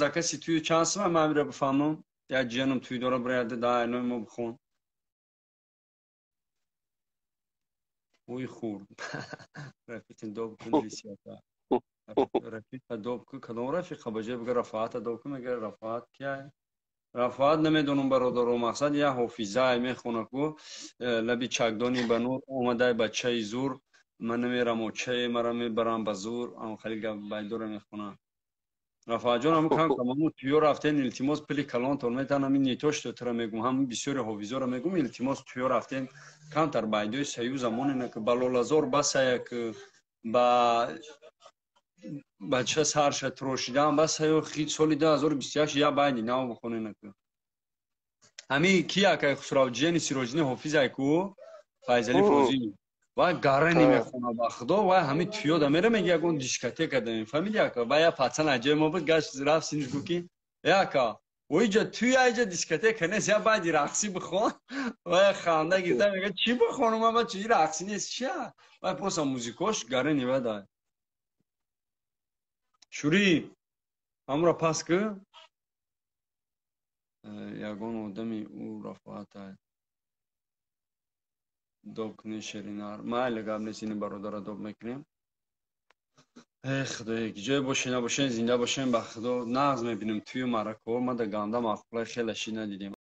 کسی توی چانس من میره بفهمم یا جنم توی دوره برایده دا اینو ما بخون وی خورد رفیق دوب کن لیسیاتا رفیق دوب کن کدوم رفیق بجای بگه رفاعت دوب کن میگه رفاعت کیه رفاعت نمیدونم برادر مقصد یا حافظه میخونه کو لبی چکدانی بنور اومده بچه زور من نمیرم و چه مرا میبرم به زور ام خلیل بایدور میخونه رفاعت جان هم کم تمام توی رفته التماس پلی کلان تون میتونم این نیتوش تو تر میگم هم بسیار حافظه رو میگم التماس توی رفته کم تر بایدوی سیو زمانی نه که بلولازور بس یک با بچه سر شد تروشیدن بس هیو خیلی سالی 2028 یا بایدی نام بخونه نکه همی کیا که خسرو جانی سیروجنی حافظ ایکو فایزلی فوزی و گارنی میخونه با خدا و همی تویو دمیره میگه اون دیسکوتک دادن فهمیدی که با یا پاتن اجای ما بود گاش رفت سینج گوکی یا که ویجا توی ایجا دیسکوتک کنه یا بعدی رقصی بخون و خنده گیرد میگه چی بخونم ما چی رقصی نیست چی و پروسا موزیکوش گارنی بده شوری امرا پاس که یگان آدمی او رفاعت دوب کنی شیرینار ما لگاب نسینی برادر دوب میکنیم ای خدایی که جای باشین نباشین زنده باشین با خدا نغز میبینیم توی مرکور ما در گانده مخبره خیلی شی ندیدیم